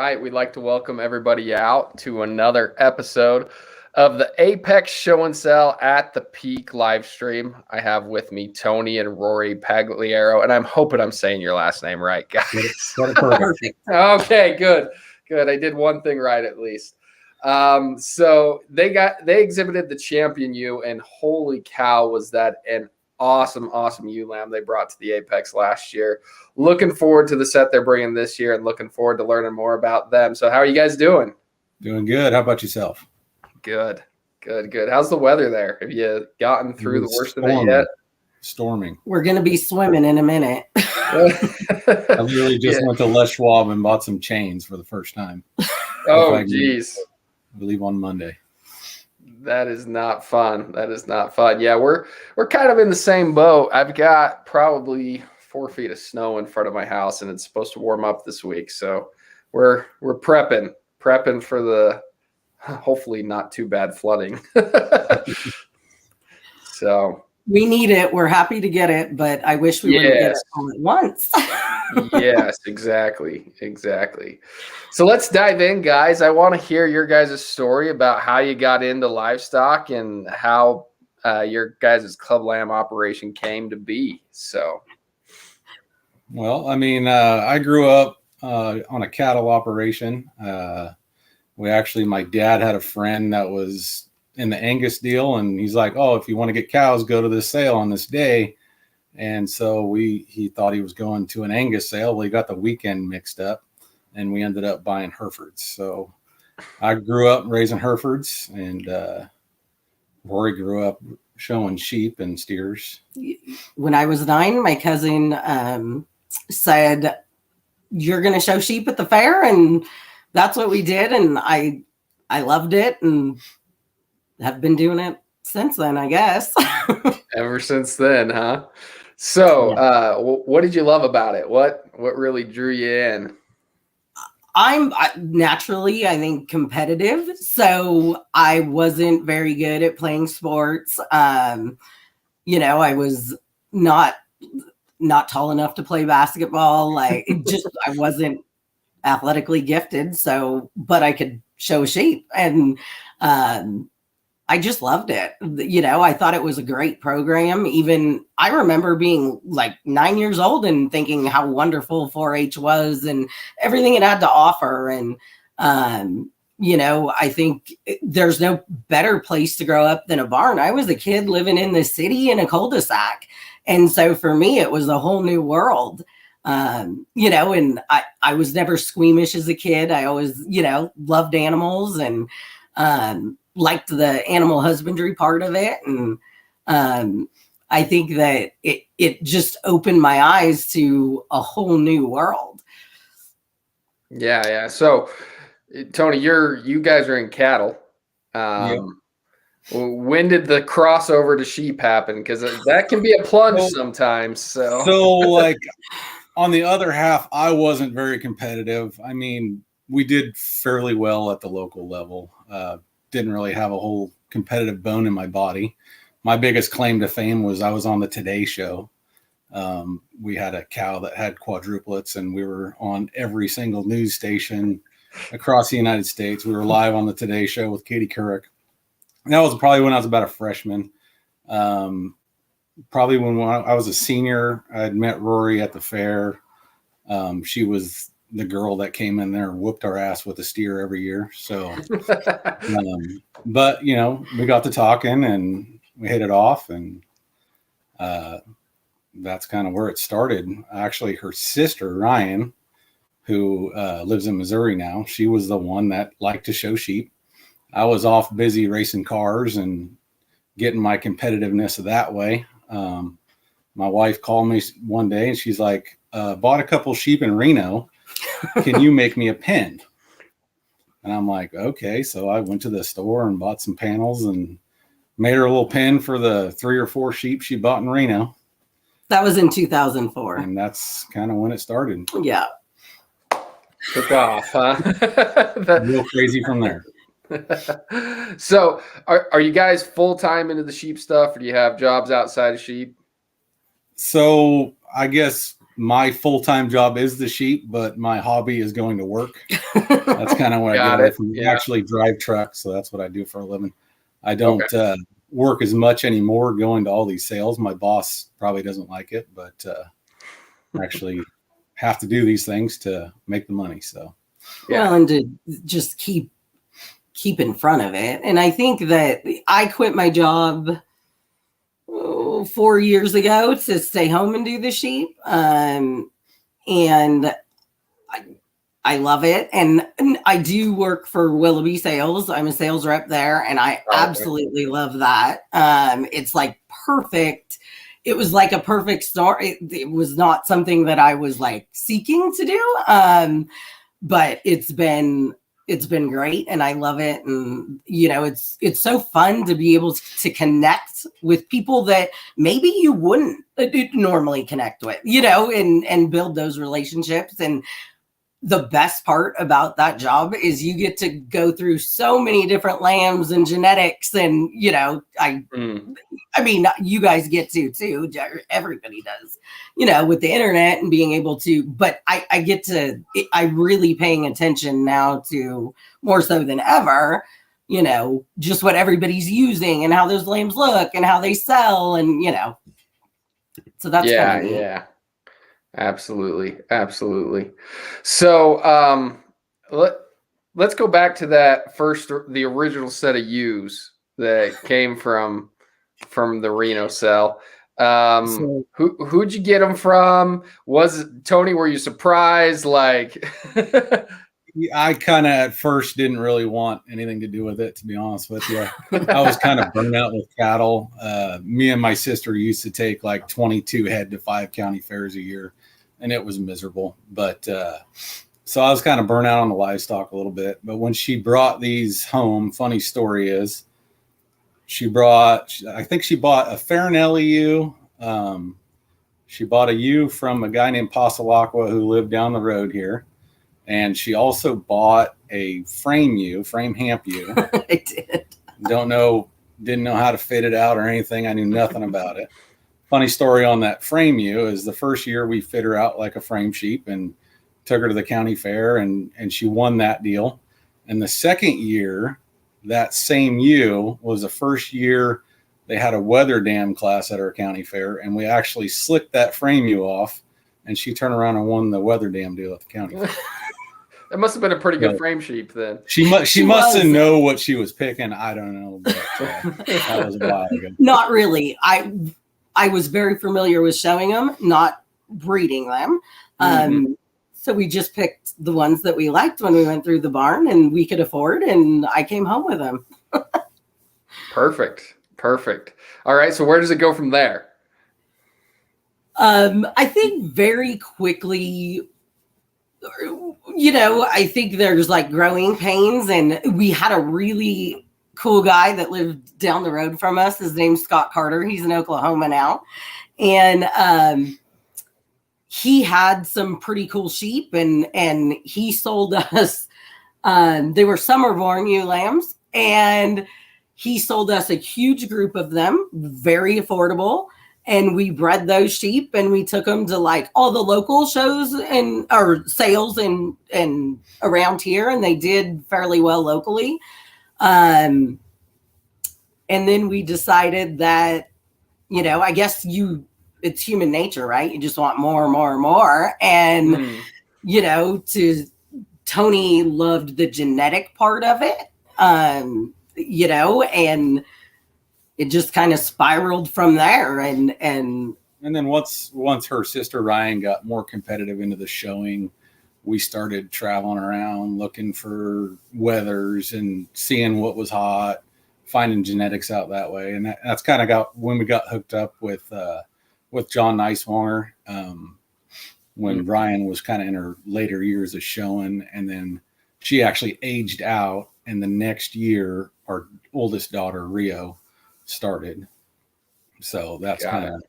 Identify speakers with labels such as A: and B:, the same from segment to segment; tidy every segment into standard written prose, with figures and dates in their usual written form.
A: tonight we'd like to welcome everybody out to another episode of the Apex Show and Sell at the Peak live stream. I have with me Tony and Rory Pagliaro, and I'm hoping I'm saying your last name right, guys.
B: Perfect.
A: Okay, good. I did one thing right at least. So they exhibited the Champion ewe, and holy cow, was that an awesome ewe lamb they brought to the Apex last year. Looking forward to the set they're bringing this year and looking forward to learning more about them. So how are you guys doing?
B: Doing good. How about yourself?
A: Good. How's the weather there? Have you gotten through the worst of it yet?
B: Storming.
C: We're going to be swimming in a minute.
B: I literally just went to Les Schwab and bought some chains for the first time.
A: Oh, geez.
B: I believe on Monday.
A: That is not fun. Yeah, we're kind of in the same boat. I've got probably 4 feet of snow in front of my house, and it's supposed to warm up this week. So we're prepping for the hopefully not too bad flooding. So
C: we need it. We're happy to get it, but I wish we would get it all at once.
A: Yes, exactly. So let's dive in, guys. I want to hear your guys' story about how you got into livestock and how your guys' club lamb operation came to be. So,
B: well, I mean, I grew up on a cattle operation. My dad had a friend that was in the Angus deal, and he's like, "Oh, if you want to get cows, go to this sale on this day." And so he thought he was going to an Angus sale. Well, he got the weekend mixed up, and we ended up buying Herefords. So I grew up raising Herefords, and Rory grew up showing sheep and steers.
C: When I was 9, my cousin said, "You're going to show sheep at the fair," and that's what we did. And I loved it, and have been doing it since then, I guess.
A: Ever since then, huh? So, what did you love about it? What really drew you in?
C: I'm naturally, I think, competitive. So I wasn't very good at playing sports. I was not tall enough to play basketball. I wasn't athletically gifted. So, but I could show sheep, and I just loved it. I thought it was a great program. Even I remember being like 9 years old and thinking how wonderful 4-H was and everything it had to offer. And, I think there's no better place to grow up than a barn. I was a kid living in the city in a cul-de-sac. And so for me, it was a whole new world. And I was never squeamish as a kid. I always, loved animals and, liked the animal husbandry part of it. And I think that it just opened my eyes to a whole new world.
A: Yeah. So, Tony, you guys are in cattle.
B: Yep.
A: When did the crossover to sheep happen? Because that can be a plunge sometimes. So
B: like on the other half, I wasn't very competitive. I mean, we did fairly well at the local level. Didn't really have a whole competitive bone in my body. My biggest claim to fame was I was on the Today Show. We had a cow that had quadruplets, and we were on every single news station across the United States. We were live on the Today Show with Katie Couric. That was probably when I was about a freshman. Probably when I was a senior, I had met Rory at the fair. She was the girl that came in there and whooped our ass with a steer every year. So, but we got to talking and we hit it off, and that's kind of where it started. Actually, her sister, Ryan, who lives in Missouri now, she was the one that liked to show sheep. I was off busy racing cars and getting my competitiveness that way. My wife called me one day and she's like, bought a couple sheep in Reno. Can you make me a pen? And I'm like, okay. So I went to the store and bought some panels and made her a little pen for the 3 or 4 sheep she bought in Reno.
C: That was in 2004.
B: And that's kind of when it started.
C: Yeah.
A: Took off, huh?
B: Real crazy from there.
A: So are you guys full-time into the sheep stuff, or do you have jobs outside of sheep?
B: So I guess my full-time job is the sheep, but my hobby is going to work. That's kind of what I get away from. I actually drive trucks, so that's what I do for a living. I don't work as much anymore going to all these sales. My boss probably doesn't like it, but actually have to do these things to make the money. So,
C: well, and to just keep in front of it. And I think that I quit my job 4 years ago to stay home and do the sheep. And I love it. And I do work for Willoughby Sales. I'm a sales rep there, and I absolutely love that. It's like perfect. It was like a perfect start. It was not something that I was like seeking to do. But it's been great, and I love it. And it's so fun to be able to connect with people that maybe you wouldn't normally connect with, and build those relationships. And the best part about that job is you get to go through so many different lambs and genetics, and I mean, you guys get to too. Everybody does, with the internet and being able to. But I get to. I'm really paying attention now to more so than ever. Just what everybody's using and how those lambs look and how they sell, and So that's kind of neat.
A: Absolutely. So let's go back to the original set of ewes that came from the Reno cell. Who'd you get them from? Tony, were you surprised? Like,
B: I kind of at first didn't really want anything to do with it, to be honest with you. I was kind of burned out with cattle. Me and my sister used to take like 22 head to 5 county fairs a year, and it was miserable. But so I was kind of burnt out on the livestock a little bit. But when she brought these home, funny story is, I think she bought a Farinelli ewe. She bought a ewe from a guy named Pasalacqua who lived down the road here. And she also bought a frame hamp ewe.
C: I did.
B: Didn't know how to fit it out or anything. I knew nothing about it. Funny story on that frame ewe is the first year we fit her out like a frame sheep and took her to the county fair, and she won that deal. And the second year, that same ewe was the first year they had a weather dam class at our county fair, and we actually slicked that frame ewe off, and she turned around and won the weather dam deal at the county fair.
A: That must have been a pretty good frame sheep then.
B: She must have known what she was picking. I don't know, but that was a while ago.
C: Not really. I was very familiar with showing them, not breeding them. So we just picked the ones that we liked when we went through the barn and we could afford, and I came home with them.
A: Perfect. All right. So where does it go from there?
C: I think very quickly, I think there's like growing pains, and we had a really cool guy that lived down the road from us. His name's Scott Carter. He's in Oklahoma now. And he had some pretty cool sheep, and he sold us, they were summer born ewe lambs, and he sold us a huge group of them, very affordable. And we bred those sheep, and we took them to like all the local shows or sales and around here. And they did fairly well locally. And then we decided that, I guess it's human nature, right? You just want more and more and more. And, Tony loved the genetic part of it, and it just kind of spiraled from there. And
B: then once her sister Ryan got more competitive into the showing, we started traveling around looking for weathers and seeing what was hot, finding genetics out that way. And that's kind of when we got hooked up with John Neiswanger, when Ryan was kind of in her later years of showing. And then she actually aged out, and the next year our oldest daughter Rio started. So that's kind of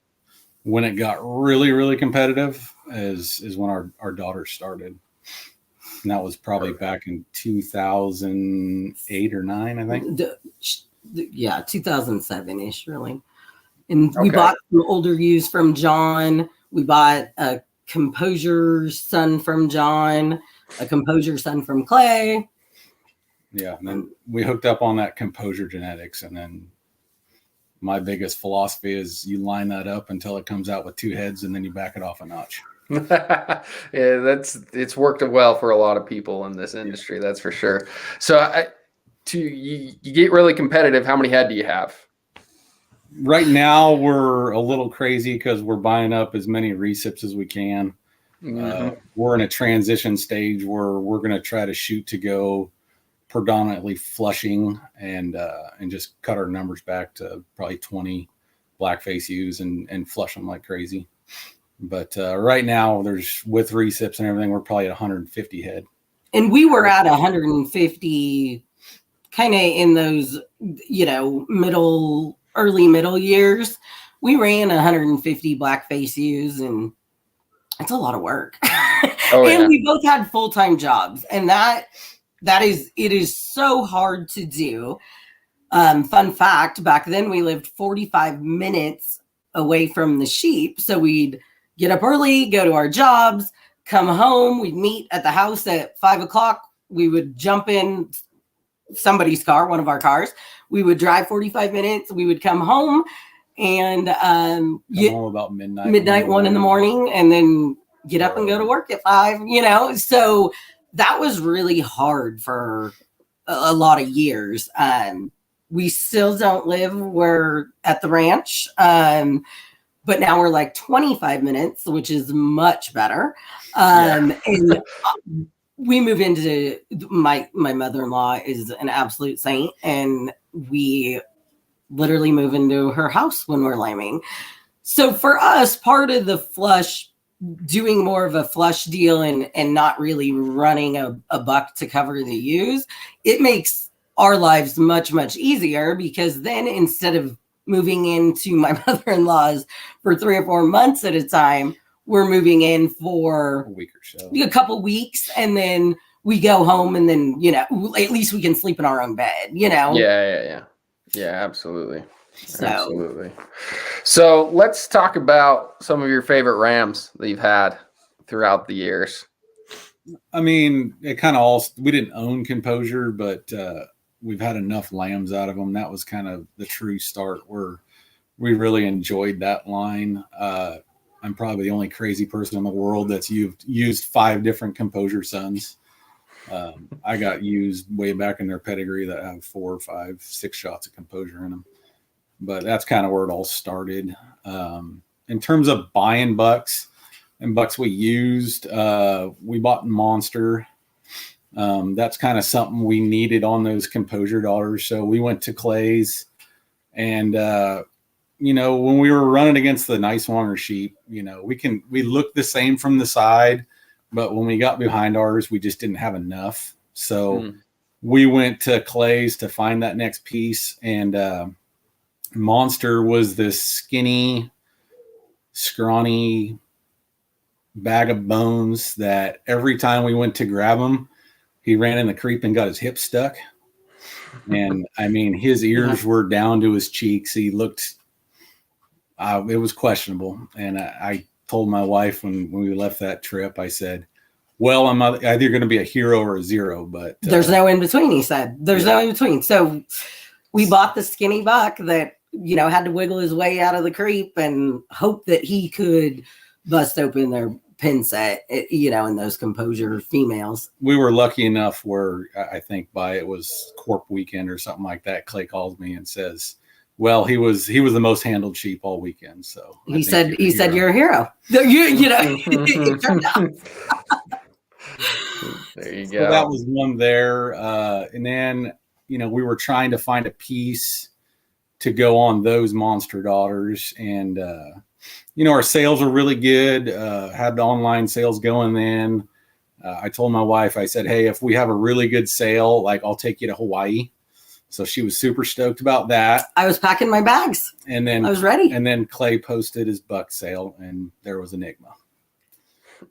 B: when it got really, really competitive is when our daughter started. And that was probably back in 2008 or 9, I think. 2007-ish, really. And we bought some older ewes from John. We bought a
C: composure son from John, a composure son from Clay.
B: Yeah, and then we hooked up on that composure genetics, and then my biggest philosophy is you line that up until it comes out with 2 heads, and then you back it off a notch.
A: Yeah, it's worked well for a lot of people in this industry, that's for sure. So you get really competitive. How many head do you have?
B: Right now we're a little crazy because we're buying up as many recips as we can. We're in a transition stage where we're going to try to shoot to go predominantly flushing and just cut our numbers back to probably 20 blackface ewes and flush them like crazy. But right now, there's with recips and everything, we're probably at 150 head. And
C: we were at 150 kind of in those, early middle years. We ran 150 blackface ewes, and it's a lot of work. And we both had full-time jobs, and it is so hard to do. Fun fact, back then we lived 45 minutes away from the sheep. So we'd get up early, go to our jobs, come home. We'd meet at the house at 5 o'clock. We would jump in somebody's car, one of our cars. We would drive 45 minutes. We would come home and
B: come home about midnight,
C: 1 in the morning, and then get up and go to work at 5, So that was really hard for a lot of years. We still don't live at the ranch. But now we're like 25 minutes, which is much better. And we move into my mother-in-law is an absolute saint, and we literally move into her house when we're lambing. So for us, part of the flush, doing more of a flush deal and not really running a buck to cover the ewes, it makes our lives much, much easier, because then instead of moving into my mother-in-law's for 3 or 4 months at a time, we're moving in for
B: a week or so,
C: a couple weeks, and then we go home, and then at least we can sleep in our own bed.
A: Yeah, absolutely. Absolutely. So let's talk about some of your favorite rams that you've had throughout the years.
B: I mean, it kind of we didn't own composure, but we've had enough lambs out of them. That was kind of the true start where we really enjoyed that line. I'm probably the only crazy person in the world that's used 5 different composure sons. I got used way back in their pedigree that have 4, 5, 6 shots of composure in them. But that's kind of where it all started. In terms of buying bucks and bucks we used, we bought Monster. That's kind of something we needed on those composure daughters. So we went to Clay's, and when we were running against the Niswonger sheep, we looked the same from the side, but when we got behind ours, we just didn't have enough. So we went to Clay's to find that next piece, and Monster was this skinny, scrawny bag of bones that every time we went to grab him, he ran in the creep and got his hip stuck. And I mean, his ears were down to his cheeks. He looked, it was questionable. And I told my wife when we left that trip, I said, well, I'm either going to be a hero or a zero, but
C: there's no in between. He said, there's no in between. So we bought the skinny buck that, had to wiggle his way out of the creep and hope that he could bust open their pin set, in those composure females.
B: We were lucky enough where I think it was Corp weekend or something like that, Clay calls me and says, well, he was the most handled sheep all weekend. So
C: he said you're a hero. It turned out.
A: There you go.
B: So that was one there. And then, we were trying to find a piece to go on those Monster daughters. And, our sales were really good. Had the online sales going then. I told my wife, I said, hey, if we have a really good sale, I'll take you to Hawaii. So she was super stoked about that.
C: I was packing my bags.
B: And then
C: I was ready.
B: And then Clay posted his buck sale, and there was Enigma.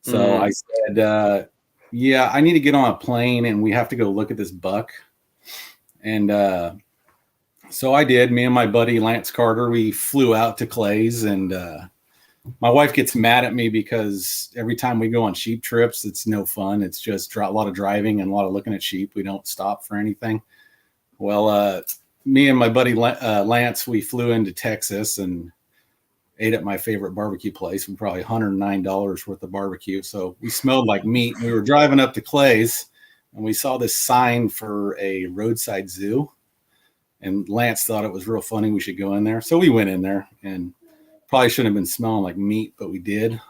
B: So I said, I need to get on a plane and we have to go look at this buck. And so I did. Me and my buddy Lance Carter, we flew out to Clay's, and my wife gets mad at me because every time we go on sheep trips, it's no fun. It's just a lot of driving and a lot of looking at sheep. We don't stop for anything. Well, me and my buddy Lance, we flew into Texas and ate at my favorite barbecue place. We probably $109 worth of barbecue. So we smelled like meat. We were driving up to Clay's and we saw this sign for a roadside zoo. And Lance thought it was real funny. We should go in there. So we went in there and probably shouldn't have been smelling like meat, but we did.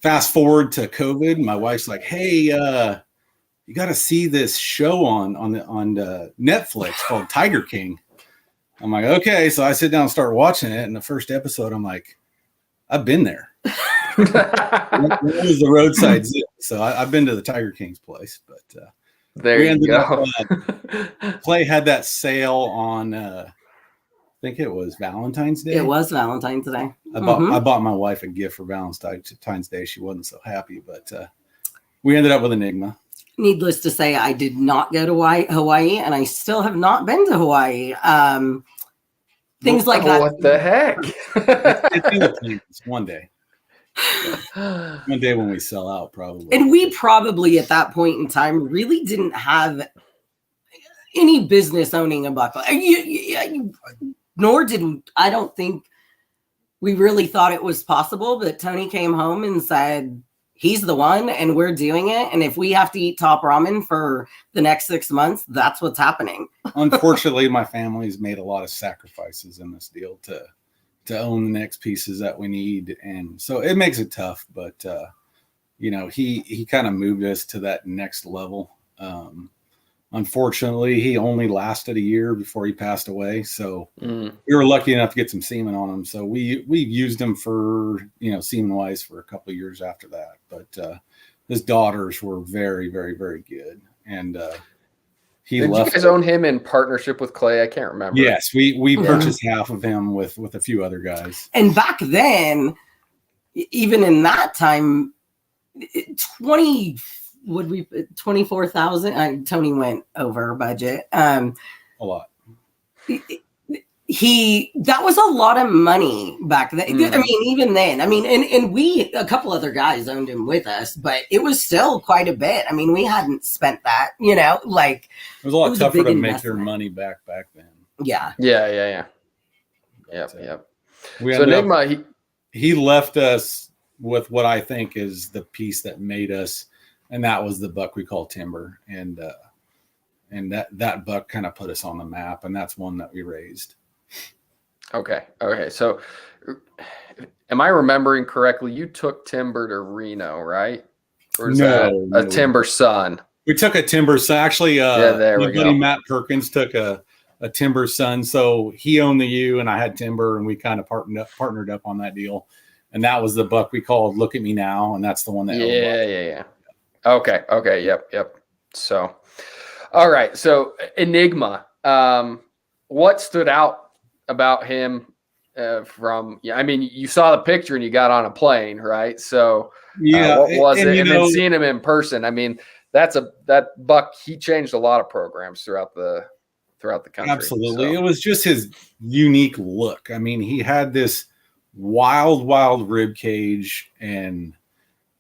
B: Fast forward to COVID. My wife's like, hey, you got to see this show on Netflix called Tiger King. I'm like, okay. So I sit down and start watching it. And the first episode, I'm like, I've been there. It was the roadside zoo. So I've been to the Tiger King's place. But
A: there you go.
B: Clay had that sale on, I think it was Valentine's Day.
C: It was Valentine's Day.
B: I bought my wife a gift for Valentine's Day. She wasn't so happy, but we ended up with Enigma.
C: Needless to say, I did not go to Hawaii, and I still have not been to Hawaii. Things like that.
A: What the heck?
B: It's in the plans one day. One day when we sell out, probably.
C: And we probably at that point in time really didn't have any business owning a buckle. Nor did I don't think we really thought it was possible. But Tony came home and said, he's the one and we're doing it. And if we have to eat top ramen for the next 6 months, that's what's happening.
B: Unfortunately, my family's made a lot of sacrifices in this deal to own the next pieces that we need. And so it makes it tough, but he kind of moved us to that next level. Unfortunately, he only lasted a year before he passed away. So we were lucky enough to get some semen on him. So we used him for, semen wise for a couple of years after that. But his daughters were very, very, very good. And
A: Did you guys own him in partnership with Clay? I can't remember.
B: Yes, we purchased half of him with a few other guys.
C: And back then, even in that time, 24,000. Tony went over budget.
B: A lot.
C: That was a lot of money back then. I mean, even then, and we, a couple other guys owned him with us, but it was still quite a bit. I mean, we hadn't spent that, like
B: it was a lot tougher to make their money back then.
C: Yeah.
A: Yep.
B: So Enigma, he left us with what I think is the piece that made us, and that was the buck we call Timber. And that buck kind of put us on the map, and that's one that we raised.
A: Okay. So am I remembering correctly? You took Timber to Reno, right? Or is that a Timber son?
B: We took a Timber son. Actually,
A: there
B: my buddy Matt Perkins took a Timber son. So he owned the ewe and I had Timber, and we kind of partnered up on that deal. And that was the buck we called Look at Me Now. And that's the one that.
A: Yeah. Okay. Yep. So, all right. So Enigma, what stood out about him you saw the picture and you got on a plane, right? So what was it? And then seeing him in person, that buck, he changed a lot of programs throughout the country.
B: Absolutely. So. It was just his unique look. I mean, he had this wild rib cage, and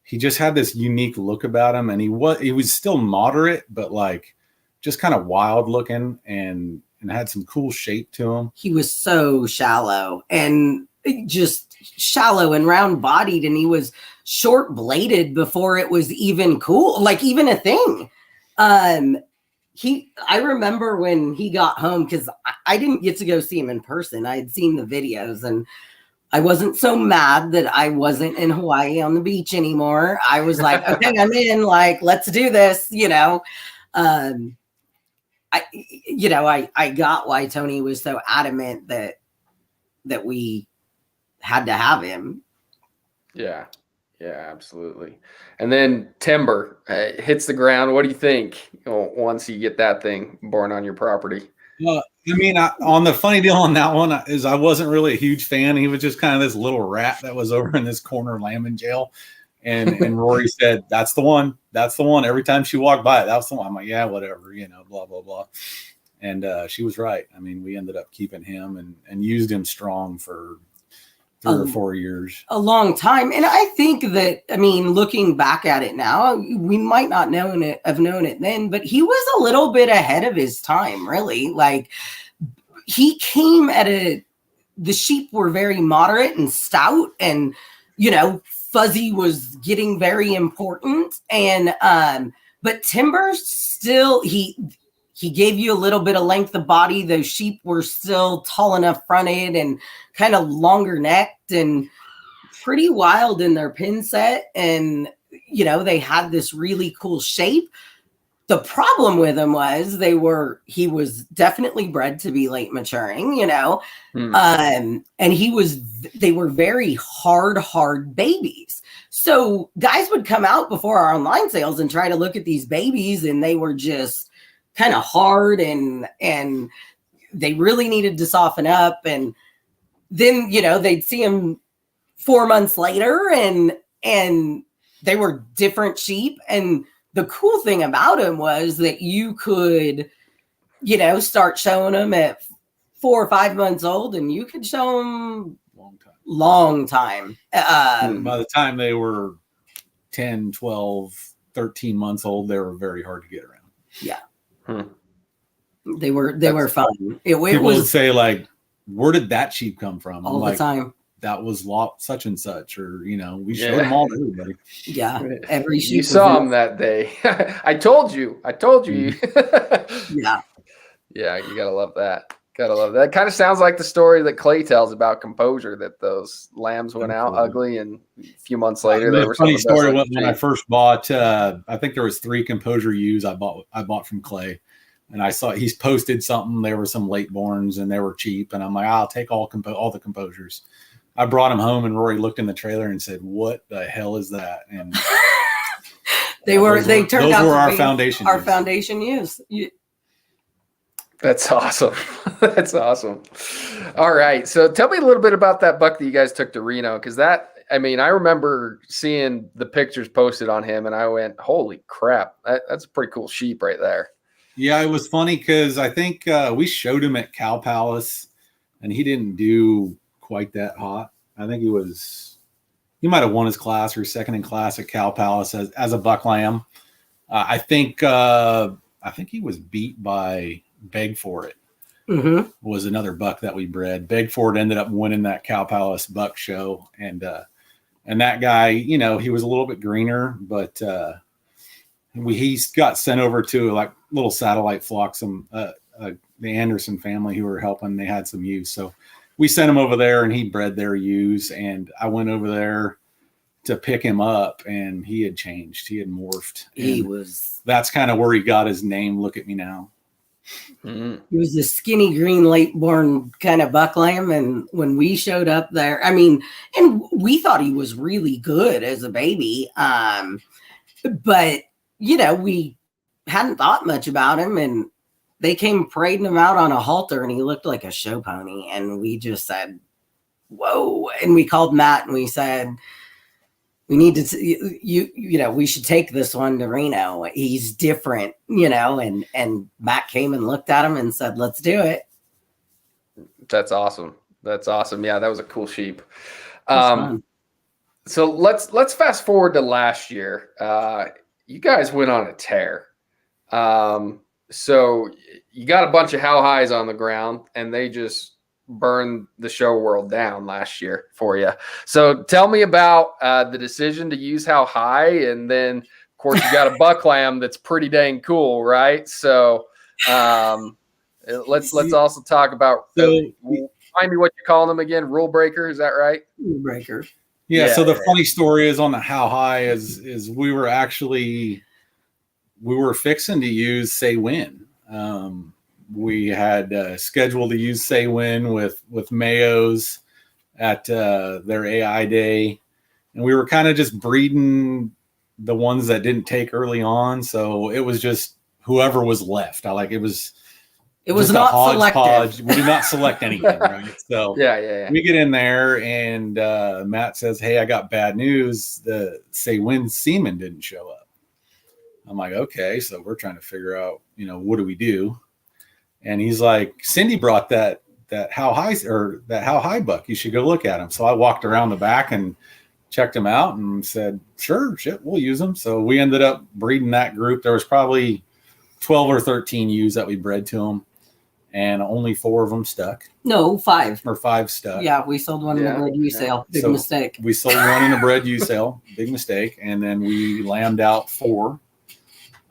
B: he just had this unique look about him. And he was still moderate, but like just kind of wild looking and had some cool shape to him.
C: He was so shallow and just shallow and round bodied, and he was short bladed before it was even cool, like even a thing. I remember when he got home, because I didn't get to go see him in person. I had seen the videos, and I wasn't so mad that I wasn't in Hawaii on the beach anymore. I was like, okay, I'm in, like, let's do this, I got why Tony was so adamant that we had to have him.
A: Yeah, absolutely. And then Timber hits the ground. What do you think once you get that thing born on your property?
B: Well, on the funny deal on that one is I wasn't really a huge fan. He was just kind of this little rat that was over in this corner lambing jail. And Rory said, that's the one. Every time she walked by, that was the one. I'm like, yeah, whatever, blah, blah, blah. And she was right. I mean, we ended up keeping him and used him strong for 3 or 4 years.
C: A long time. And I think that, I mean, looking back at it now, we might not have known it then, but he was a little bit ahead of his time, really. Like, he came at the sheep were very moderate and stout, and, you know, fuzzy was getting very important. And, but timber still, he gave you a little bit of length of body. Those sheep were still tall enough fronted and kind of longer necked and pretty wild in their pin set. And, you know, they had this really cool shape. The problem with him was he was definitely bred to be late maturing, you know, and they were very hard babies. So guys would come out before our online sales and try to look at these babies, and they were just kind of hard, and they really needed to soften up. And then, you know, they'd see them 4 months later, and they were different sheep. And the cool thing about them was that you could, you know, start showing them at 4 or 5 months old, and you could show them long time.
B: By the time they were 10, 12, 13 months old, they were very hard to get around.
C: Yeah. They were fun. People
B: would say, like, where did that sheep come from?
C: All the time.
B: That was such and such, or, you know, we showed them all to everybody.
C: Yeah, every sheep.
A: You saw him that day. I told you.
C: Yeah.
A: Yeah, you gotta love that. Gotta love that. Kind of sounds like the story that Clay tells about Composure, that those lambs went out ugly, and a few months later they were.
B: Funny story. When I first bought, I think there was 3 Composure ewes I bought from Clay. And I saw he's posted something. There were some late borns, and they were cheap. And I'm like, I'll take all the Composures. I brought him home, and Rory looked in the trailer and said, "What the hell is that?" And
C: they turned out to
B: our
C: be
B: foundation.
C: Our foundation use.
A: That's awesome. That's awesome. All right. So tell me a little bit about that buck that you guys took to Reno, because I remember seeing the pictures posted on him, and I went, "Holy crap! That's a pretty cool sheep right there."
B: Yeah, it was funny because I think we showed him at Cow Palace, and he didn't do quite that hot. I think he might have won his class or second in class at Cow Palace as a buck lamb. I think he was beat by Beg For It.
C: Mm-hmm.
B: Was another buck that we bred. Beg For It ended up winning that Cow Palace buck show, and that guy, you know, he was a little bit greener, but he got sent over to like little satellite flock, the Anderson family who were helping. They had some ewes, so we sent him over there, and he bred their ewes. And I went over there to pick him up, and he had changed. He had morphed. That's kind of where he got his name. Look at me now.
C: Mm-hmm. He was a skinny green late born kind of buck lamb. And when we showed up there, I mean, and we thought he was really good as a baby. But, you know, we hadn't thought much about him, and they came parading him out on a halter, and he looked like a show pony. And we just said, whoa. And we called Matt, and we said, we need to, you know, we should take this one to Reno. He's different, you know, and Matt came and looked at him and said, let's do it.
A: That's awesome. That's awesome. Yeah, that was a cool sheep. So let's fast forward to last year. You guys went on a tear. So you got a bunch of how highs on the ground, and they just burned the show world down last year for you. So tell me about the decision to use how high, and then of course you got a buck lamb that's pretty dang cool, right? So let's also talk about. Remind me what you call them again. Rule breaker, is that right?
C: Rule breaker.
B: Yeah. So the funny story is on the how high is we were fixing to use Say When. We had scheduled to use Say When with Mayo's at their AI day, and we were kind of just breeding the ones that didn't take early on. So it was just whoever was left. It was
C: not selective.
B: We did not select anything, right? So
A: yeah.
B: We get in there, and Matt says, "Hey, I got bad news. The Say When semen didn't show up." I'm like, okay, so we're trying to figure out, you know, what do we do? And he's like, Cindy brought that that how high buck. You should go look at him. So I walked around the back and checked him out and said, sure, shit, we'll use them. So we ended up breeding that group. There was probably 12 or 13 ewes that we bred to them, and only 4 of them stuck.
C: No, 5.
B: Or 5 stuck.
C: Yeah, we sold one in a bred ewe sale. Big mistake.
B: We sold one in a bred ewe sale. Big mistake. And then we lambed out 4.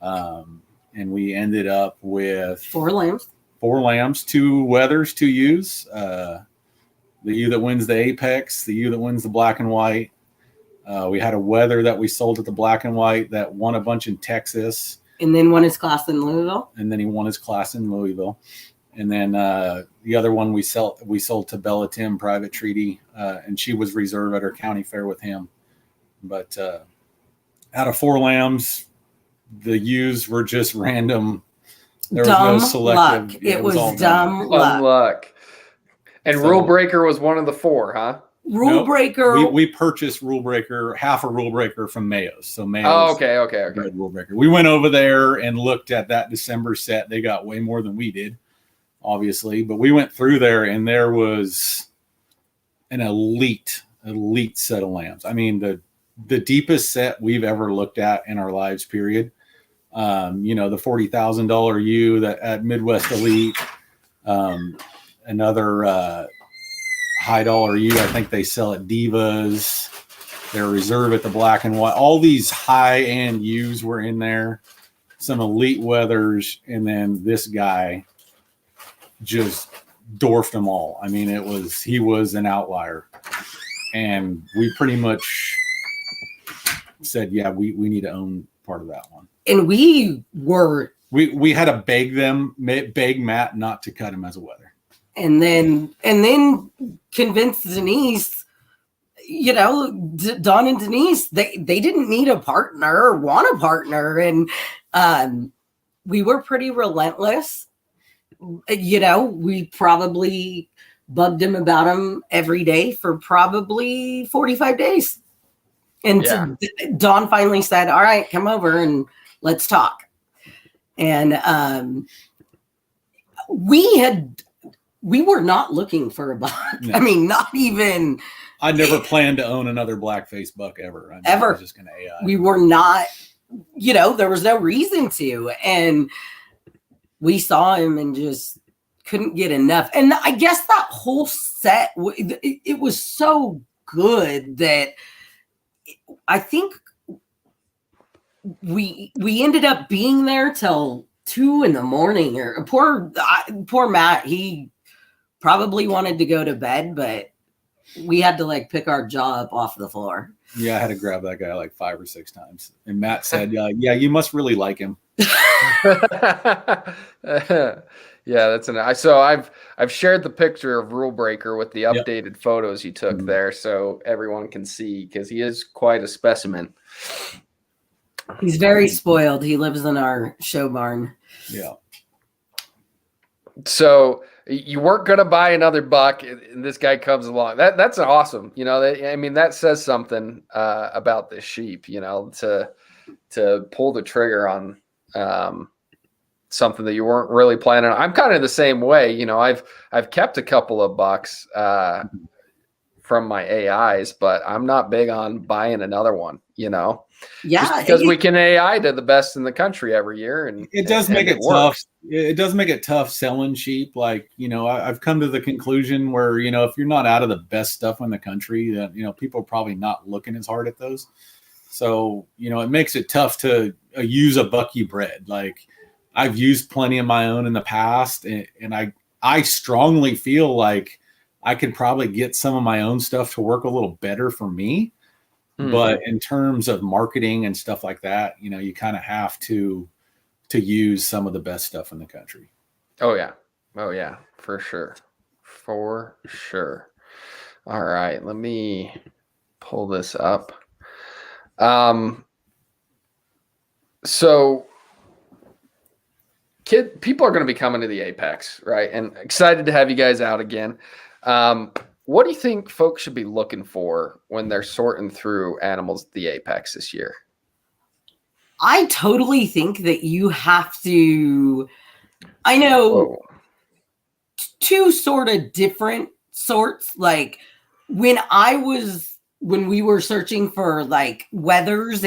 B: And we ended up with
C: 4 lambs.
B: 4 lambs, 2 wethers, 2 ewes. The ewe that wins the Apex, the ewe that wins the black and white. We had a wether that we sold at the black and white that won a bunch in Texas.
C: And then won his class in Louisville.
B: And then he won his class in Louisville. And then the other one we sold to Bella Tim private treaty, and she was reserve at her county fair with him. But out of 4 lambs, the ewes were just random. There was
C: dumb
B: no selective.
C: luck.
B: Yeah,
C: it was
B: all
C: dumb luck.
A: And Rule Breaker was one of the 4, huh?
C: Rule Breaker.
B: We purchased Rule Breaker, half a Rule Breaker from Mayo's. So Mayo's.
A: Oh, okay.
B: Rule Breaker. We went over there and looked at that December set. They got way more than we did, obviously. But we went through there, and there was an elite set of lambs. I mean, the deepest set we've ever looked at in our lives, period. The $40,000 ewe that at Midwest Elite, another high dollar ewe. I think they sell at Divas. They're reserve at the black and white. All these high end ewes were in there. Some elite wethers, and then this guy just dwarfed them all. I mean, he was an outlier, and we pretty much said, yeah, we need to own part of that one.
C: And we
B: had to beg Matt not to cut him as a wether.
C: And then convince Denise, Dawn and Denise, they didn't need a partner or want a partner. And we were pretty relentless. We probably bugged him about him every day for probably 45 days. And Dawn finally said, all right, come over and let's talk. And we were not looking for a buck. No. I mean, not even.
B: I never planned to own another blackface buck ever.
C: Ever.
B: I was just going to AI.
C: We were not, there was no reason to. And we saw him and just couldn't get enough. And I guess that whole set, it was so good that I think we ended up being there till 2 a.m. Or poor Matt, he probably wanted to go to bed, but we had to pick our jaw up off the floor.
B: Yeah, I had to grab that guy 5 or 6 times. And Matt said, yeah, you must really like him.
A: Yeah, that's so I've shared the picture of Rule Breaker with the updated photos you took there, so everyone can see, because he is quite a specimen.
C: He's very spoiled. He lives in our show barn.
B: Yeah.
A: So you weren't going to buy another buck, and this guy comes along. That's awesome. That says something about this sheep. To pull the trigger on something that you weren't really planning on. I'm kind of the same way. I've kept a couple of bucks from my AIs, but I'm not big on buying another one.
C: Yeah,
A: just because we can AI to the best in the country every year, and
B: it does make it tough. It does make it tough selling sheep. I've come to the conclusion where if you're not out of the best stuff in the country, that people are probably not looking as hard at those. So it makes it tough to use a buck you bred. I've used plenty of my own in the past, and I strongly feel like I could probably get some of my own stuff to work a little better for me. But in terms of marketing and stuff like that, you kind of have to use some of the best stuff in the country.
A: Oh yeah, for sure. All right, let me pull this up. So people are going to be coming to the Apex, right? And excited to have you guys out again. What do you think folks should be looking for when they're sorting through animals at the Apex this year?
C: I totally think that you have to, I know two sort of different sorts. Like when we were searching for like wethers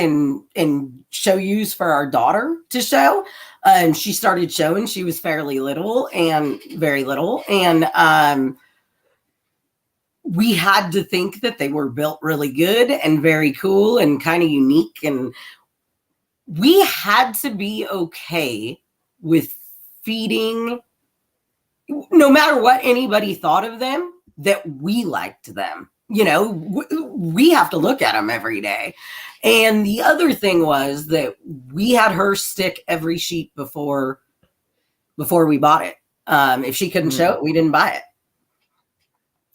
C: and show use for our daughter to show, she started showing. She was fairly little and very little. And we had to think that they were built really good and very cool and kind of unique. And we had to be okay with feeding, no matter what anybody thought of them, that we liked them. You know, we have to look at them every day. And the other thing was that we had her stick every sheep before we bought it. If she couldn't show it, we didn't buy it.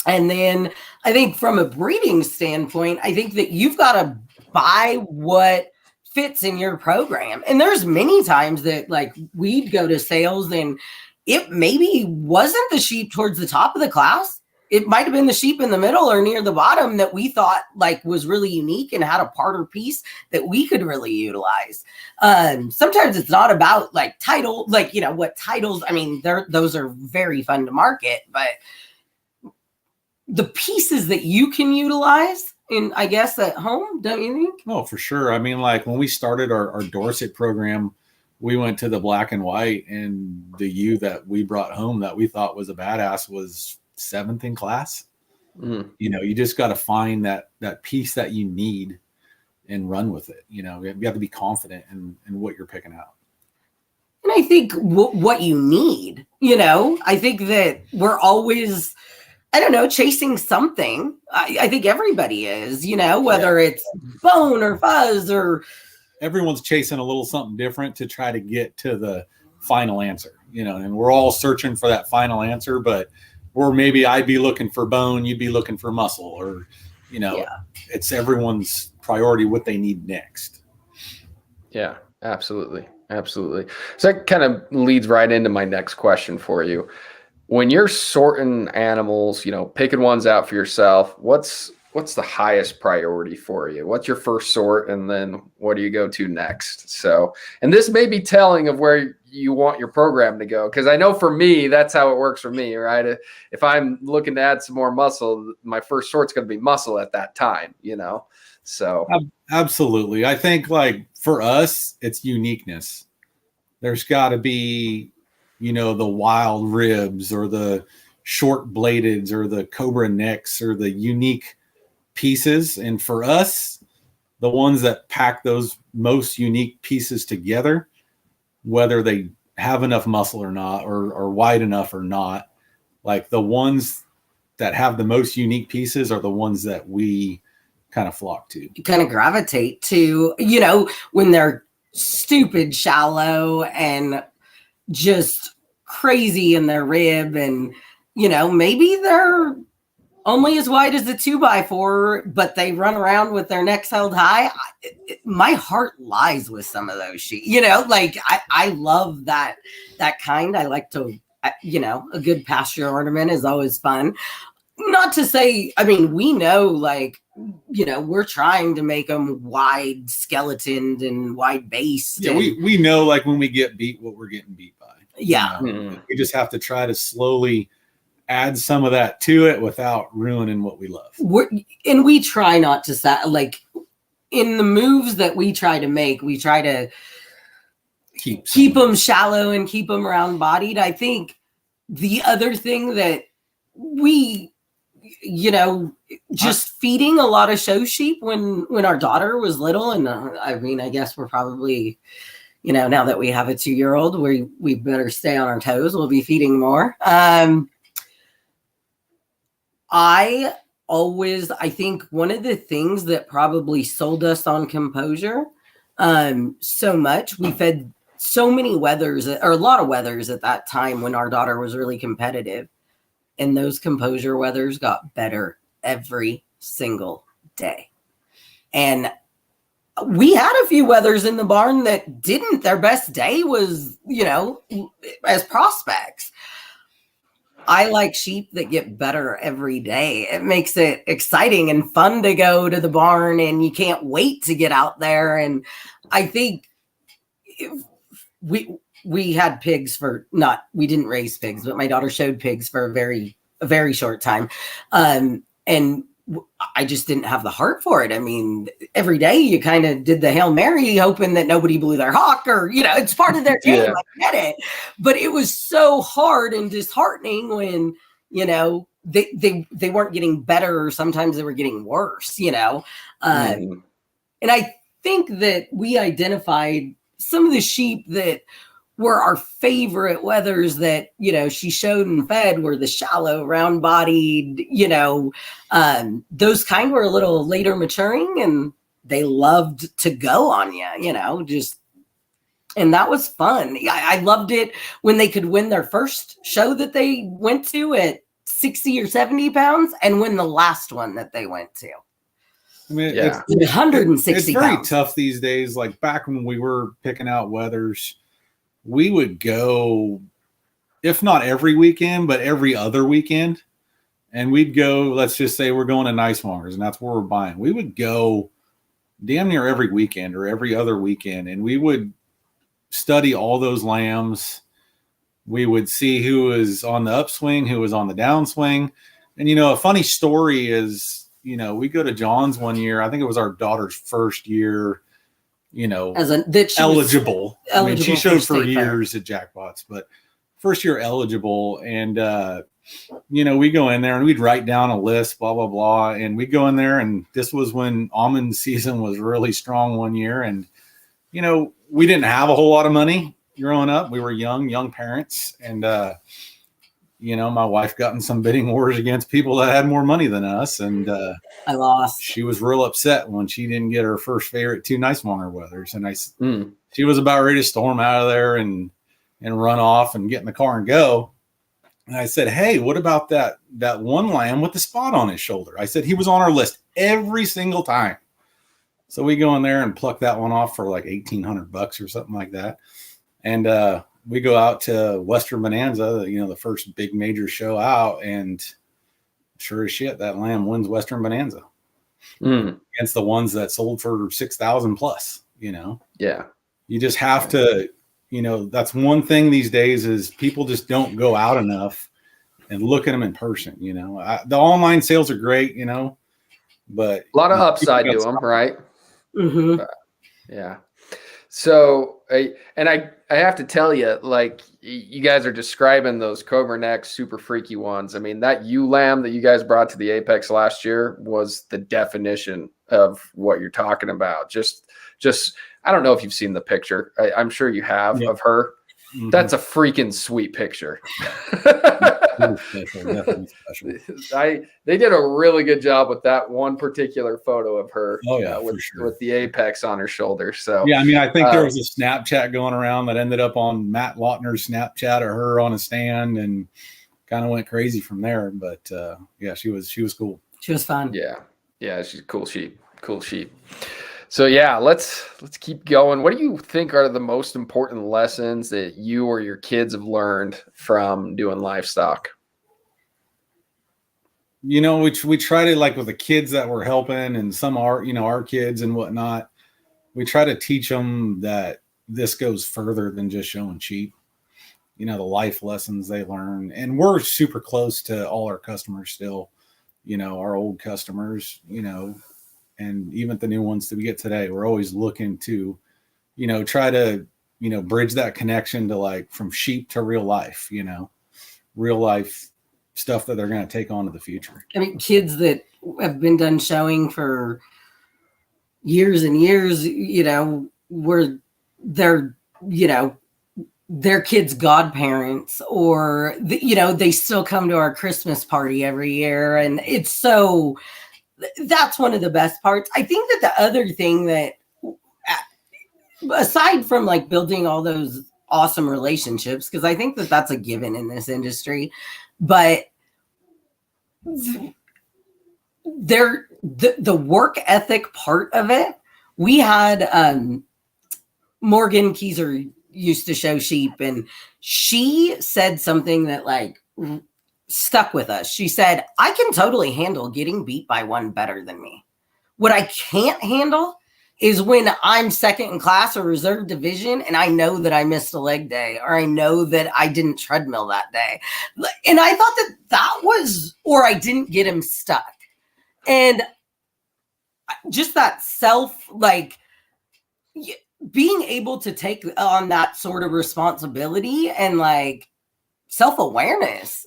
C: And then I think from a breeding standpoint, I think that you've got to buy what fits in your program. And there's many times that like we'd go to sales and it maybe wasn't the sheep towards the top of the class. It might have been the sheep in the middle or near the bottom that we thought like was really unique and had a part or piece that we could really utilize. Sometimes it's not about like title, like, you know, what titles, I mean, those are very fun to market, but the pieces that you can utilize in, I guess, at home, don't you think?
B: Oh, for sure. I mean, like when we started our Dorset program, we went to the black and white, and the ewe that we brought home that we thought was a badass was 7th in class. You know, you just got to find that piece that you need and run with it. You know, you have to be confident in what you're picking out.
C: And I think what you need, you know, I think that we're always, I don't know, chasing something. I think everybody is, you know, whether it's bone or fuzz or.
B: Everyone's chasing a little something different to try to get to the final answer, you know, and we're all searching for that final answer, but or maybe I'd be looking for bone, you'd be looking for muscle, or, you know, it's everyone's priority what they need next.
A: Yeah, absolutely. Absolutely. So that kind of leads right into my next question for you. When you're sorting animals, you know, picking ones out for yourself, what's the highest priority for you? What's your first sort? And then what do you go to next? So, and this may be telling of where you want your program to go. Cause I know for me, that's how it works for me, right? If I'm looking to add some more muscle, my first sort's going to be muscle at that time, you know? So
B: absolutely. I think like for us, it's uniqueness. There's gotta be, you know, the wild ribs or the short bladeds or the cobra necks or the unique pieces. And for us, the ones that pack those most unique pieces together, whether they have enough muscle or not, or wide enough or not, like the ones that have the most unique pieces are the ones that we kind of flock to.
C: You kind of gravitate to, you know, when they're stupid shallow and just crazy in their rib, and, you know, maybe they're only as wide as a 2x4, but they run around with their necks held high. My heart lies with some of those sheep, you know, like I love that kind. I like to, you know, a good pasture ornament is always fun. Not to say, I mean, we know, like, you know, we're trying to make them wide skeletoned and wide based.
B: Yeah, we know, like, when we get beat, what we're getting beat by.
C: Yeah.
B: You know? We just have to try to slowly add some of that to it without ruining what we love.
C: And we try not to, like, in the moves that we try to make, we try to keep them shallow and keep them round bodied. I think the other thing that we, you know, just feeding a lot of show sheep when our daughter was little, and I mean, I guess we're probably, you know, now that we have a 2-year-old, we better stay on our toes. We'll be feeding more. I think one of the things that probably sold us on composure so much, we fed so many wethers, or a lot of wethers at that time when our daughter was really competitive. And those composure wethers got better every single day. And we had a few wethers in the barn that didn't. Their best day was, you know, as prospects. I like sheep that get better every day. It makes it exciting and fun to go to the barn, and you can't wait to get out there. And I think we had pigs we didn't raise pigs, but my daughter showed pigs for a very short time. And I just didn't have the heart for it. I mean, every day you kind of did the Hail Mary, hoping that nobody blew their hawk, or, it's part of their game.
A: Yeah.
C: I get it. But it was so hard and disheartening when, they weren't getting better, or sometimes they were getting worse, And I think that we identified some of the sheep that were our favorite wethers that, she showed and fed were the shallow, round bodied, those kind were a little later maturing, and they loved to go on you, and that was fun. I loved it when they could win their first show that they went to at 60 or 70 pounds and win the last one that they went to.
B: I mean,
A: yeah.
B: it's
C: 160
B: It's very
C: pounds.
B: tough these days. Like back when we were picking out wethers, we would go, if not every weekend, but every other weekend. And we'd go, let's just say we're going to Nicemongers, and that's where we're buying. We would go damn near every weekend or every other weekend, and we would study all those lambs. We would see who was on the upswing, who was on the downswing. And, a funny story is, we go to John's one year. I think it was our daughter's first year, eligible. I mean, she showed for years at Jackpots, but first year eligible. And, we go in there and we'd write down a list, blah, blah, blah. And we'd go in there, and this was when almond season was really strong one year. And, we didn't have a whole lot of money growing up. We were young parents. And, my wife got in some bidding wars against people that had more money than us. And
C: I lost.
B: She was real upset when she didn't get her first favorite 2 Nicemonger wethers. And she was about ready to storm out of there and run off and get in the car and go. And I said, hey, what about that one lamb with the spot on his shoulder? I said, he was on our list every single time. So we go in there and pluck that one off for like $1,800 or something like that. And we go out to Western Bonanza, the first big major show out, and sure as shit, that lamb wins Western Bonanza against the ones that sold for 6,000 plus.
A: Yeah,
B: you just have to. That's one thing these days is people just don't go out enough and look at them in person. The online sales are great, but
A: a lot of upside to them, right?
C: Mm-hmm.
A: Yeah. So, I have to tell you, like, you guys are describing those Cobra neck super freaky ones. I mean, that ewe lamb that you guys brought to the Apex last year was the definition of what you're talking about. Just, I don't know if you've seen the picture. I'm sure you have of her. Mm-hmm. That's a freaking sweet picture.
B: Definitely special.
A: They did a really good job with that one particular photo of her.
B: Oh yeah,
A: with the Apex on her shoulder. So
B: yeah, I mean, I think there was a Snapchat going around that ended up on Matt Lautner's Snapchat of her on a stand, and kind of went crazy from there. But yeah, she was cool.
C: She was fun.
A: Yeah, she's a cool sheep. So yeah, let's keep going. What do you think are the most important lessons that you or your kids have learned from doing livestock?
B: We try to, like with the kids that we're helping, and some are, our kids and whatnot, we try to teach them that this goes further than just showing sheep. The life lessons they learn. And we're super close to all our customers still, our old customers, and even the new ones that we get today. We're always looking to, try to, bridge that connection to, like, from sheep to real life, real life stuff that they're going to take on to the future. I
C: mean, kids that have been done showing for years and years, were their kids' godparents, or they still come to our Christmas party every year. And that's one of the best parts. I think that the other thing that, aside from like building all those awesome relationships, because I think that that's a given in this industry, but the work ethic part of it, we had Morgan Keyser used to show sheep, and she said something that like stuck with us. She said, I can totally handle getting beat by one better than me. What I can't handle is when I'm second in class or reserve division and I know that I missed a leg day or I know that I didn't treadmill that day. And I thought that was, or I didn't get him stuck. And just that being able to take on that sort of responsibility and like self-awareness,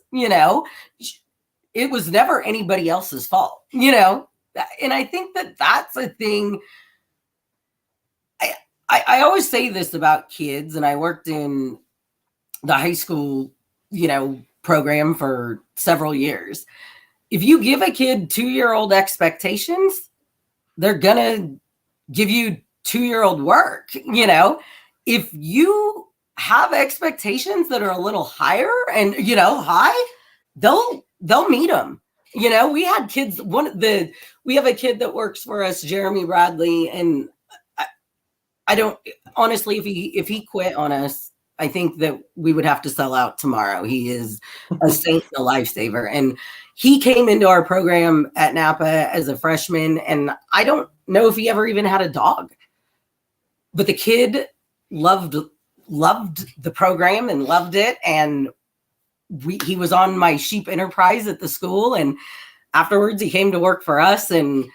C: it was never anybody else's fault, and I think that's a thing. I always say this about kids, and I worked in the high school, program for several years. If you give a kid 2-year-old expectations, they're gonna give you 2-year-old work. If you have expectations that are a little higher and high, they'll meet them. We had kids. We have a kid that works for us, Jeremy Bradley, and I don't honestly. If he quit on us, I think that we would have to sell out tomorrow. He is a saint, a lifesaver, and he came into our program at Napa as a freshman, and I don't know if he ever even had a dog, but the kid loved the program and loved it, and he was on my sheep enterprise at the school, and afterwards he came to work for us. And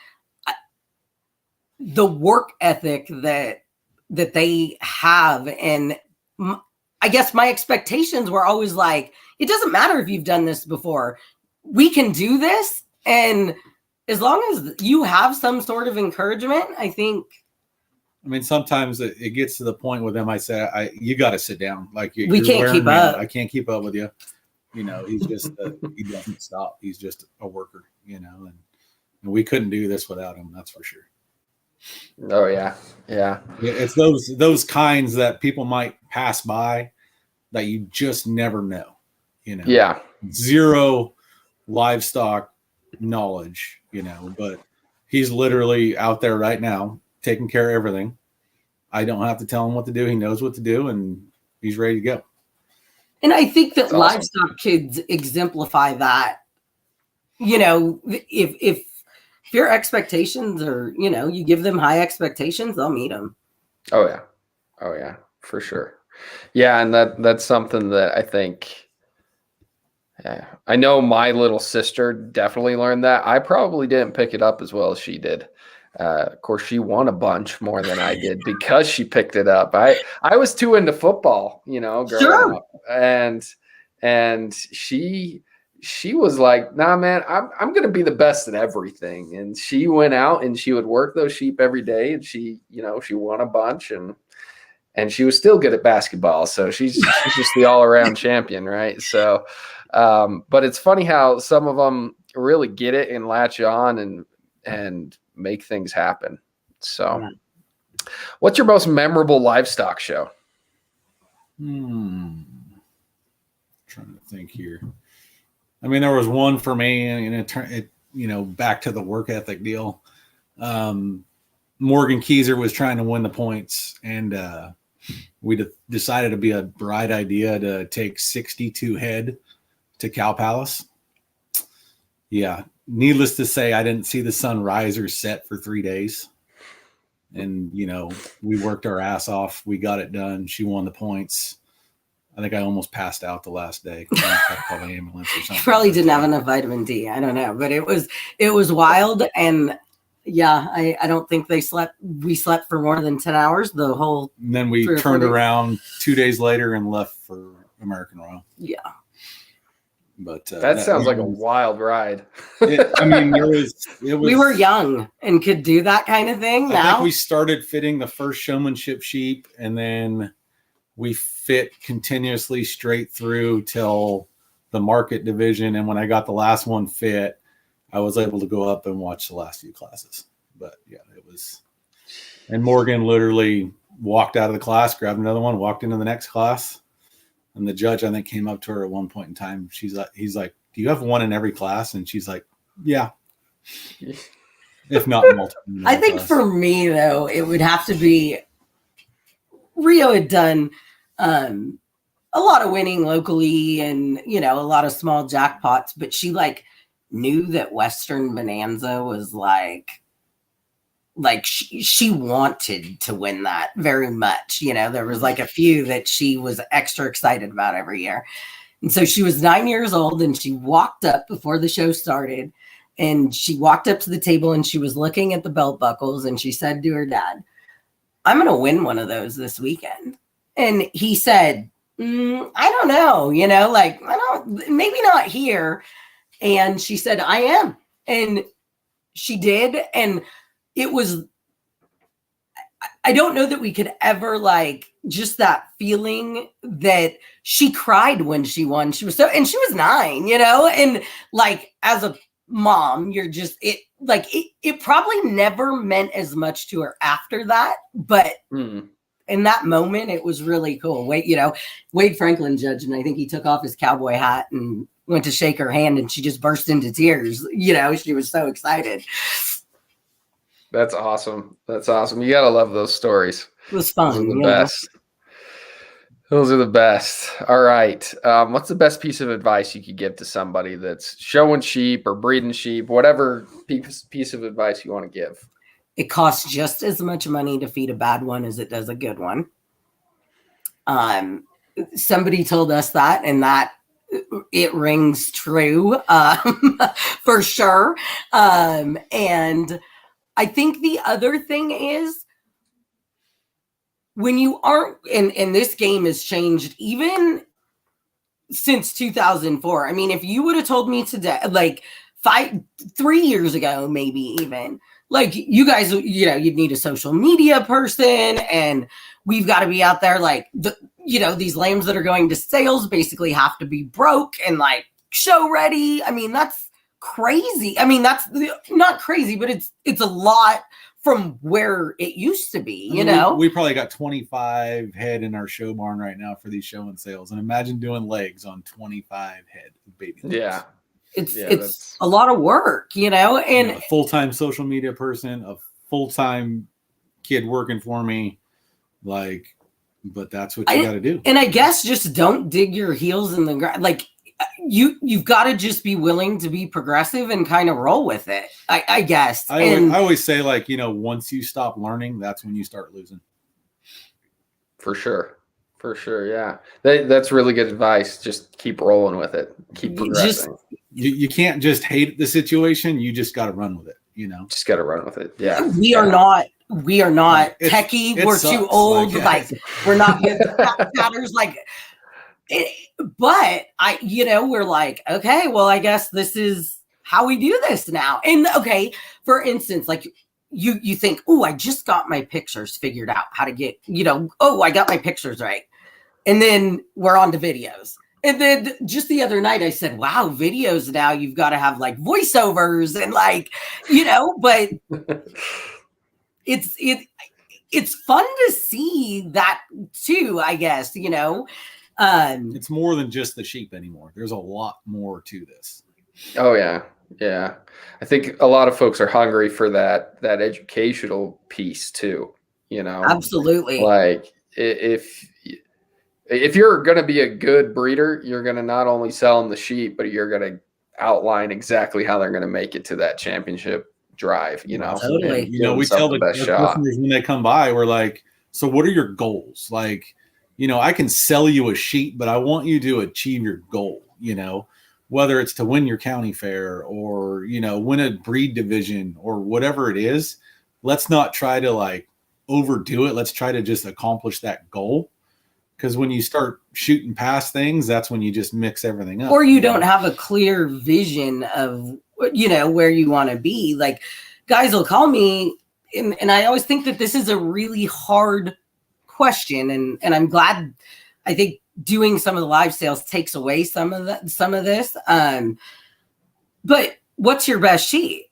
C: the work ethic that they have, and I guess my expectations were always like, it doesn't matter if you've done this before, we can do this. And as long as you have some sort of encouragement, I think.
B: I mean, sometimes it gets to the point with them. I say, you got to sit down. Like
C: we can't keep up.
B: I can't keep up with you. He's just, he doesn't stop. He's just a worker, and we couldn't do this without him. That's for sure.
A: Oh yeah. Yeah.
B: It's those kinds that people might pass by that you just never know,
A: Yeah.
B: Zero livestock knowledge, but he's literally out there right now taking care of everything. I don't have to tell him what to do. He knows what to do, and he's ready to go. And
C: I think that livestock kids exemplify that. If your expectations are, you give them high expectations, they'll meet them.
A: Oh yeah, for sure. Yeah, and that's something that I think. Yeah, I know my little sister definitely learned that. I probably didn't pick it up as well as she did. Of course, she won a bunch more than I did because she picked it up. I was too into football, growing up, and she was like, "Nah, man, I'm gonna be the best at everything." And she went out and she would work those sheep every day, and she won a bunch, and she was still good at basketball. So she's just the all around champion, right? So, but it's funny how some of them really get it and latch on and make things happen. So what's your most memorable livestock show?
B: Trying to think here. I mean, there was one for me, and it back to the work ethic deal. Morgan Keyser was trying to win the points, and we decided it'd be a bright idea to take 62 head to Cow Palace. Yeah. Needless to say, I didn't see the sun rise or set for 3 days. And, we worked our ass off. We got it done. She won the points. I think I almost passed out the last day. Probably ambulance or something.
C: Probably didn't have enough vitamin D. I don't know, but it was wild. And yeah, I don't think we slept for more than 10 hours the whole.
B: And then we turned around 2 days later and left for American Royal.
C: Yeah.
B: But
A: that sounds like a wild ride.
B: It was.
C: We were young and could do that kind of thing.
B: I think we started fitting the first showmanship sheep, and then we fit continuously straight through till the market division. And when I got the last one fit, I was able to go up and watch the last few classes. But yeah, it was. And Morgan literally walked out of the class, grabbed another one, walked into the next class. And the judge, I think, came up to her at one point in time. He's like, "Do you have one in every class?" And she's like, "Yeah, if not multiple."
C: I think for me, though, it would have to be Rio had done a lot of winning locally and, a lot of small jackpots, but she knew that Western Bonanza was like she wanted to win that very much. You know, there was like a few that she was extra excited about every year. And so she was 9 years old, and she walked up before the show started, and she walked up to the table and she was looking at the belt buckles, and she said to her dad, "I'm going to win one of those this weekend." And he said, "I don't know, you know, like, maybe not here." And she said, "I am." And she did. And it was, I don't know that we could ever, like, just that feeling that she cried when she won. She was and she was 9, you know, and like, as a mom, you're just, it probably never meant as much to her after that, but in that moment, it was really cool. Wade Franklin judged, and I think he took off his cowboy hat and went to shake her hand, and she just burst into tears. You know, she was so excited.
A: That's awesome. That's awesome. You gotta love those stories.
C: It was fun.
A: Those are the best. Those are the best. All right. What's the best piece of advice you could give to somebody that's showing sheep or breeding sheep, whatever piece of advice you want to give?
C: It costs just as much money to feed a bad one as it does a good one. Somebody told us that, and that it rings true for sure. And I think the other thing is, when you aren't, and this game has changed even since 2004. I mean, if you would have told me today, like 3 years ago, maybe even, like, you guys, you know, you'd need a social media person, and we've got to be out there, like, these lambs that are going to sales basically have to be broke and like show ready. I mean, that's crazy. I mean, that's not crazy, but it's a lot from where it used to be, you know?
B: We probably got 25 head in our show barn right now for these show and sales. And imagine doing legs on 25 head of baby legs.
A: Yeah.
C: It's a lot of work, you know? And
B: a full-time social media person, a full-time kid working for me, like, but that's what you got to do.
C: And I guess just don't dig your heels in the ground. Like, you've got to just be willing to be progressive and kind of roll with it, I guess.
B: I always say, like, you know, once you stop learning, that's when you start losing.
A: For sure. Yeah. That's really good advice. Just keep rolling with it. Keep progressing.
B: You can't just hate the situation. You just got to run with it, you know?
A: Just got to run with it. Yeah.
C: We are not techie. We're too old. Like, we're not good patterns. Like, but we're like, okay, well, I guess this is how we do this now. And okay, for instance, like, you think, oh, I just got my pictures figured out how to get, I got my pictures right. And then we're on to videos. And then just the other night I said, wow, videos now, you've got to have like voiceovers and like, but it's fun to see that too, I guess,
B: it's more than just the sheep anymore. There's a lot more to this.
A: Oh yeah. Yeah. I think a lot of folks are hungry for that educational piece too,
C: Absolutely.
A: Like, if you're going to be a good breeder, you're going to not only sell them the sheep, but you're going to outline exactly how they're going to make it to that championship drive,
C: Totally.
B: We tell the customers when they come by, we're like, so what are your goals? Like, I can sell you a sheep, but I want you to achieve your goal, whether it's to win your county fair or, win a breed division or whatever it is. Let's not try to like overdo it. Let's try to just accomplish that goal. Because when you start shooting past things, that's when you just mix everything up.
C: Or you don't have a clear vision of, where you want to be. Like, guys will call me, and I always think that this is a really hard question. And I'm glad, I think doing some of the live sales takes away some of this. But what's your best sheep?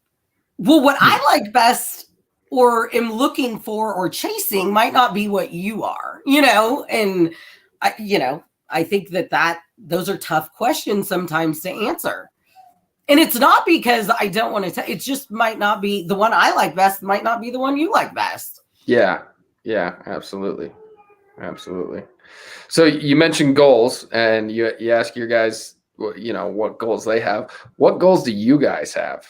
C: Well, what I like best or am looking for or chasing might not be what you are, and I think that those are tough questions sometimes to answer. And it's not because I don't want to, it just might not be the one I like best, might not be the one you like best.
A: Yeah. Yeah, absolutely. Absolutely. So you mentioned goals, and you ask your guys, what goals they have. What goals do you guys have?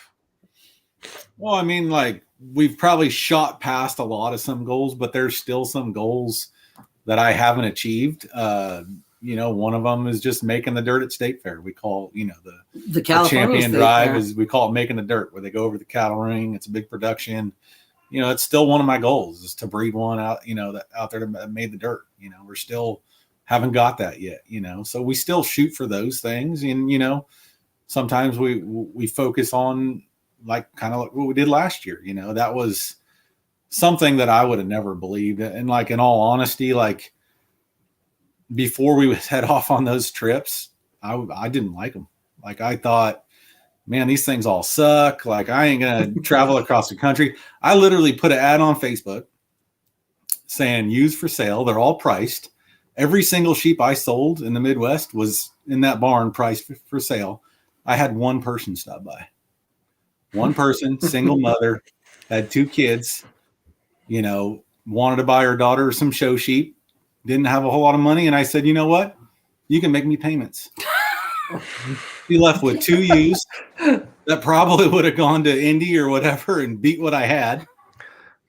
B: Well, I mean, like, we've probably shot past a lot of some goals, but there's still some goals that I haven't achieved. One of them is just making the dirt at State Fair. We call, the champion drive is, we call it making the dirt, where they go over the cattle ring. It's a big production. It's still one of my goals is to breed one out, that out there that made the dirt. We're still haven't got that yet, so we still shoot for those things. And, sometimes we focus on kind of like what we did last year. That was something that I would have never believed. And like, in all honesty, like before we would head off on those trips, I didn't like them. Like I thought, man, these things all suck. Like I ain't going to travel across the country. I literally put an ad on Facebook saying used for sale. They're all priced. Every single sheep I sold in the Midwest was in that barn priced for sale. I had one person stop by. One person, single mother, had 2 kids, wanted to buy her daughter some show sheep, didn't have a whole lot of money. And I said, you know what? You can make me payments. She left with 2 ewes that probably would have gone to Indy or whatever and beat what I had.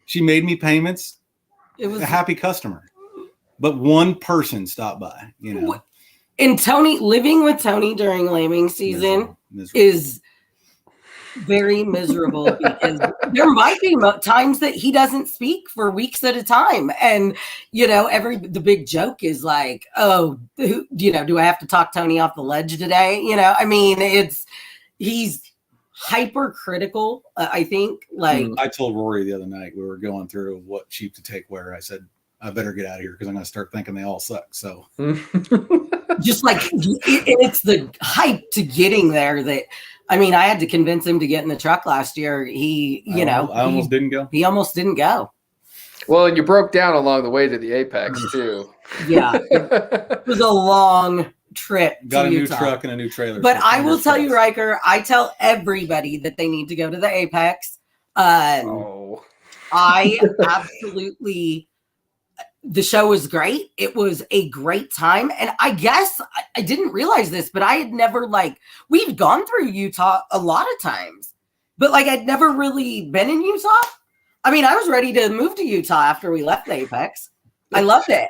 B: She made me payments. It was a happy customer. But one person stopped by,
C: And Tony, living with Tony during lambing season is very miserable because there might be times that he doesn't speak for weeks at a time. And, the big joke is like, oh, do I have to talk Tony off the ledge today? He's hypercritical. I think
B: I told Rory the other night, we were going through what sheep to take where. I said, I better get out of here because I'm going to start thinking they all suck. So
C: just like, it's the hype to getting there that, I had to convince him to get in the truck last year. I
B: almost didn't go.
C: He almost didn't go.
A: Well, and you broke down along the way to the Apex too.
C: Yeah. It was a long trip.
B: Got a new truck and a new trailer.
C: But I will tell you, Riker, I tell everybody that they need to go to the Apex. I absolutely... The show was great. It was a great time. And I guess I didn't realize this, but I had never we've gone through Utah a lot of times, but I'd never really been in Utah. I was ready to move to Utah after we left the Apex. I loved it.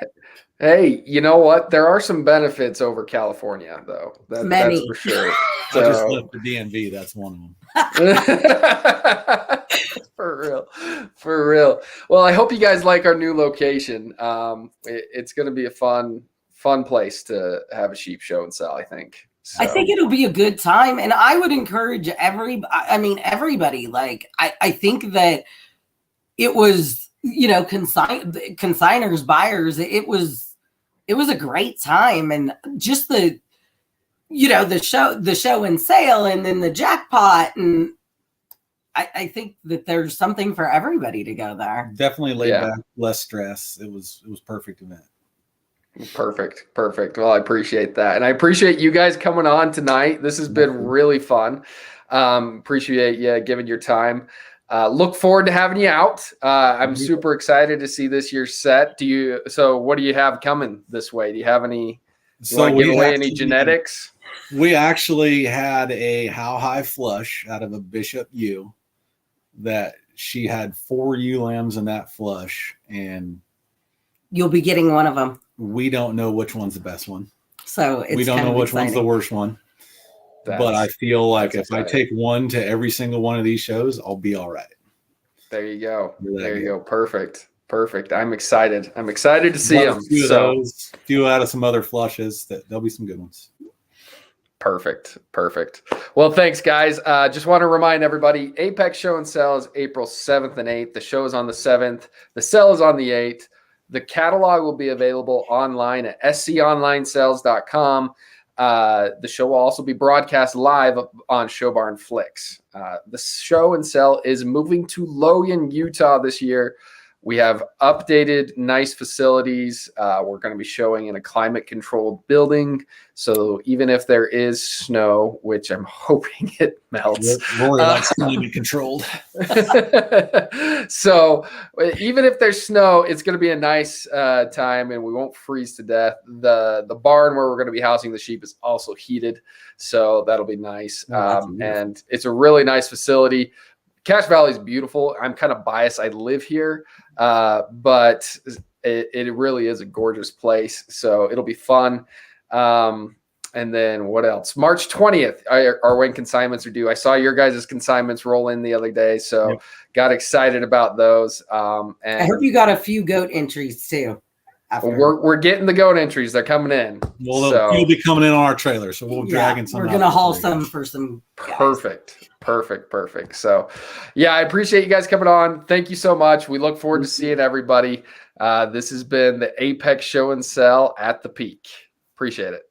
A: Hey, you know what? There are some benefits over California, though. That's for sure.
B: I just left the DMV. That's one of them.
A: For real. Well, I hope you guys like our new location. It's going to be a fun place to have a sheep show and sell, I think. So.
C: I think it'll be a good time. And I would encourage everybody. I think that it was, consigners, buyers, it was a great time. And just the show and sale and then the jackpot. And I think that there's something for everybody to go there.
B: Definitely laid back, less stress. It was perfect event.
A: Perfect. Well, I appreciate that. And I appreciate you guys coming on tonight. This has been really fun. Appreciate you giving your time. Look forward to having you out. I'm super excited to see this year's set. So what do you have coming this way? Do you have any, want to give away any genetics?
B: We actually had a how high flush out of a Bishop ewe that she had 4 ewe lambs in that flush, and
C: you'll be getting one of them.
B: We don't know which one's the best one.
C: So
B: we don't know which one's the worst one. But I feel like if I take one to every single one of these shows, I'll be all right.
A: There you go. There you go. Perfect. I'm excited. To see them.
B: Few out of some other flushes. There'll be some good ones.
A: Perfect. Well, thanks, guys. Just want to remind everybody, Apex Show and Sell is April 7th and 8th. The show is on the 7th. The sell is on the 8th. The catalog will be available online at sconlinesales.com. The show will also be broadcast live on Showbarn Flicks. The show and sell is moving to Logan, Utah this year. We have updated, nice facilities. We're going to be showing in a climate-controlled building. So even if there is snow, which I'm hoping it melts.
B: Rory likes climate controlled.
A: So even if there's snow, it's going to be a nice time, and we won't freeze to death. The barn where we're going to be housing the sheep is also heated, so that'll be nice. And it's a really nice facility. Cache Valley is beautiful. I'm kind of biased. I live here, but it really is a gorgeous place. So it'll be fun. And then what else? March 20th are when consignments are due. I saw your guys' consignments roll in the other day, so got excited about those. And
C: I hope you got a few goat entries too.
A: We're getting the goat entries. They're coming in.
B: Well, they'll be coming in on our trailer, so we'll drag in some.
C: We're gonna haul some for some guys.
A: Perfect. So, yeah, I appreciate you guys coming on. Thank you so much. We look forward to seeing everybody. This has been the Apex Show and Sell at the Peak. Appreciate it.